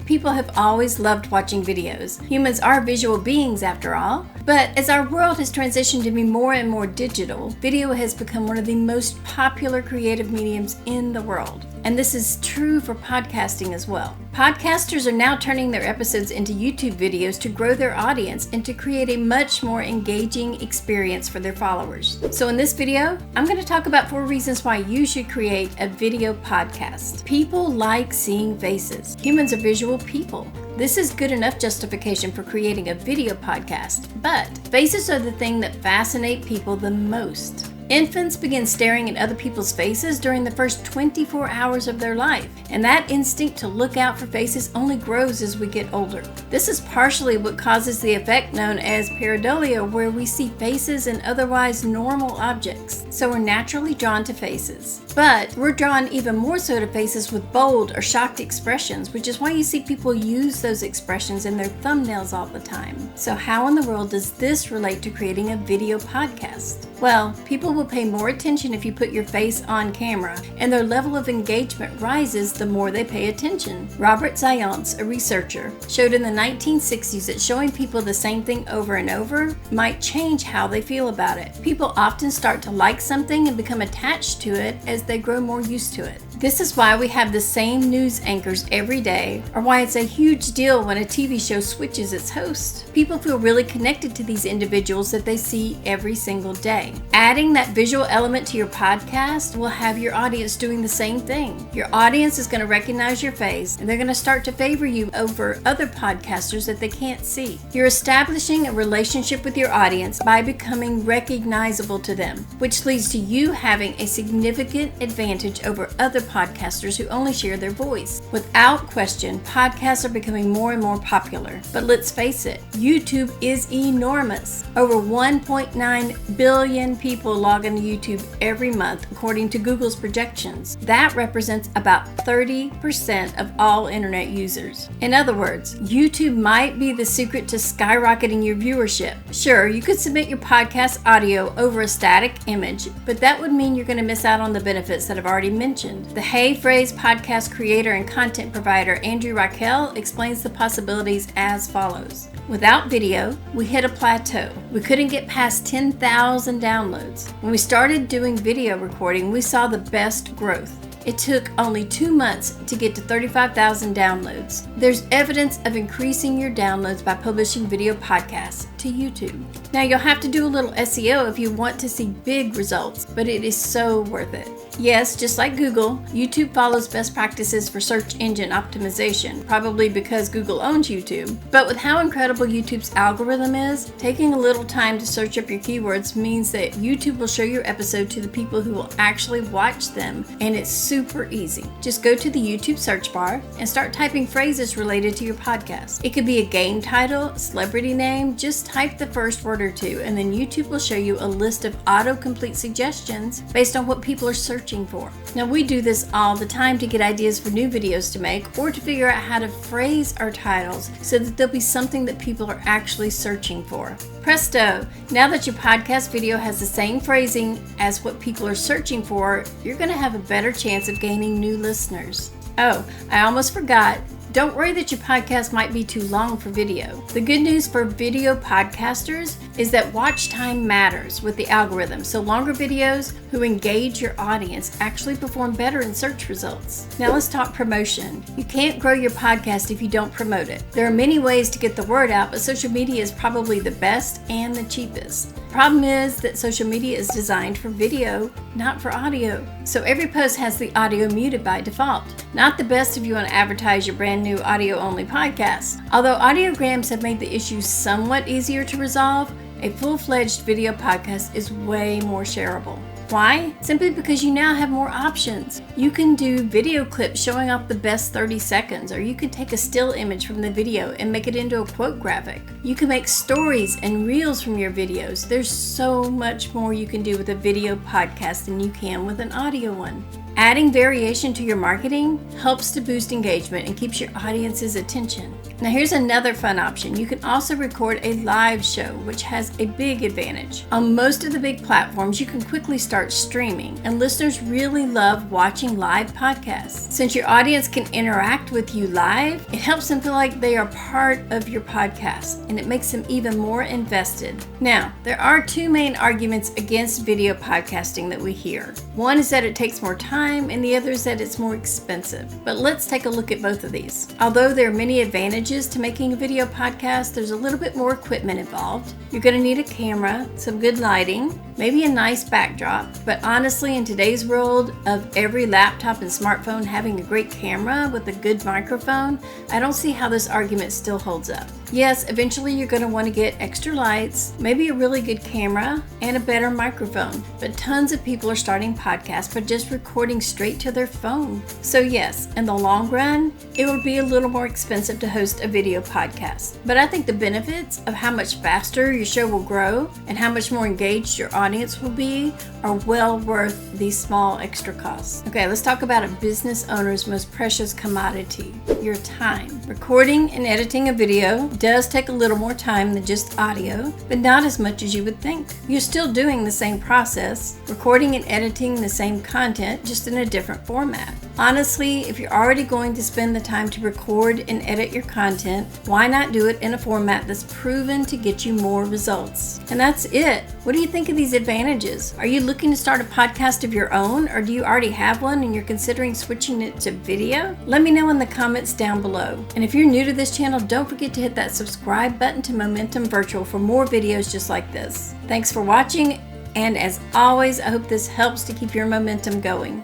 People have always loved watching videos. Humans are visual beings after all. But as our world has transitioned to be more and more digital, video has become one of the most popular creative mediums in the world. And this is true for podcasting as well. Podcasters are now turning their episodes into YouTube videos to grow their audience and to create a much more engaging experience for their followers. So in this video, I'm going to talk about 4 reasons why you should create a video podcast. People like seeing faces. Humans are visual people. This is good enough justification for creating a video podcast, but faces are the thing that fascinate people the most. Infants begin staring at other people's faces during the first 24 hours of their life, and that instinct to look out for faces only grows as we get older. This is partially what causes the effect known as pareidolia, where we see faces and otherwise normal objects, so we're naturally drawn to faces. But we're drawn even more so to faces with bold or shocked expressions, which is why you see people use those expressions in their thumbnails all the time. So how in the world does this relate to creating a video podcast? Well, people will pay more attention if you put your face on camera, and their level of engagement rises the more they pay attention. Robert Zajonc, a researcher, showed in the 1960s that showing people the same thing over and over might change how they feel about it. People often start to like something and become attached to it as they grow more used to it. This is why we have the same news anchors every day, or why it's a huge deal when a TV show switches its host. People feel really connected to these individuals that they see every single day. Adding that visual element to your podcast will have your audience doing the same thing. Your audience is going to recognize your face, and they're going to start to favor you over other podcasters that they can't see. You're establishing a relationship with your audience by becoming recognizable to them, which leads to you having a significant advantage over other podcasters who only share their voice. Without question, podcasts are becoming more and more popular. But let's face it, YouTube is enormous. Over 1.9 billion people log into YouTube every month, according to Google's projections. That represents about 30% of all internet users. In other words, YouTube might be the secret to skyrocketing your viewership. Sure, you could submit your podcast audio over a static image, but that would mean you're going to miss out on the benefits that I've already mentioned. The Hey Phrase podcast creator and content provider Andrew Raykel explains the possibilities as follows. Without video, we hit a plateau. We couldn't get past 10,000 downloads. When we started doing video recording, we saw the best growth. It took only 2 months to get to 35,000 downloads. There's evidence of increasing your downloads by publishing video podcasts to YouTube. Now you'll have to do a little SEO if you want to see big results, but it is so worth it. Yes, just like Google, YouTube follows best practices for search engine optimization, probably because Google owns YouTube. But with how incredible YouTube's algorithm is, taking a little time to search up your keywords means that YouTube will show your episode to the people who will actually watch them, and it's super easy. Just go to the YouTube search bar and start typing phrases related to your podcast. It could be a game title, a celebrity name, just type the first word or two, and then YouTube will show you a list of autocomplete suggestions based on what people are searching for. Now we do this all the time to get ideas for new videos to make, or to figure out how to phrase our titles so that there'll be something that people are actually searching for. Presto! Now that your podcast video has the same phrasing as what people are searching for, you're going to have a better chance of gaining new listeners. Oh, I almost forgot. Don't worry that your podcast might be too long for video. The good news for video podcasters is that watch time matters with the algorithm, so longer videos who engage your audience actually perform better in search results. Now let's talk promotion. You can't grow your podcast if you don't promote it. There are many ways to get the word out, but social media is probably the best and the cheapest. The problem is that social media is designed for video, not for audio. So every post has the audio muted by default. Not the best if you want to advertise your brand new audio-only podcast. Although audiograms have made the issue somewhat easier to resolve, a full-fledged video podcast is way more shareable. Why? Simply because you now have more options. You can do video clips showing off the best 30 seconds, or you can take a still image from the video and make it into a quote graphic. You can make stories and reels from your videos. There's so much more you can do with a video podcast than you can with an audio one. Adding variation to your marketing helps to boost engagement and keeps your audience's attention. Now here's another fun option. You can also record a live show, which has a big advantage. On most of the big platforms, you can quickly start streaming, and listeners really love watching live podcasts. Since your audience can interact with you live, it helps them feel like they are part of your podcast, and it makes them even more invested. Now, there are two main arguments against video podcasting that we hear. One is that it takes more time, and the other is that it's more expensive. But let's take a look at both of these. Although there are many advantages to making a video podcast, there's a little bit more equipment involved. You're going to need a camera, some good lighting, maybe a nice backdrop. But honestly, in today's world of every laptop and smartphone having a great camera with a good microphone, I don't see how this argument still holds up. Yes, eventually you're going to want to get extra lights, maybe a really good camera, and a better microphone. But tons of people are starting podcasts by just recording straight to their phone. So yes, in the long run, it will be a little more expensive to host a video podcast. But I think the benefits of how much faster your show will grow and how much more engaged your audience will be are well worth these small extra costs. Okay, let's talk about a business owner's most precious commodity, your time. Recording and editing a video does take a little more time than just audio, but not as much as you would think. You're still doing the same process, recording and editing the same content, just in a different format. Honestly, if you're already going to spend the time to record and edit your content, why not do it in a format that's proven to get you more results? And that's it. What do you think of these advantages? Are you looking to start a podcast of your own, or do you already have one and you're considering switching it to video? Let me know in the comments down below. And if you're new to this channel, don't forget to hit that subscribe button to Momentum Virtual for more videos just like this. Thanks for watching, and as always, I hope this helps to keep your momentum going.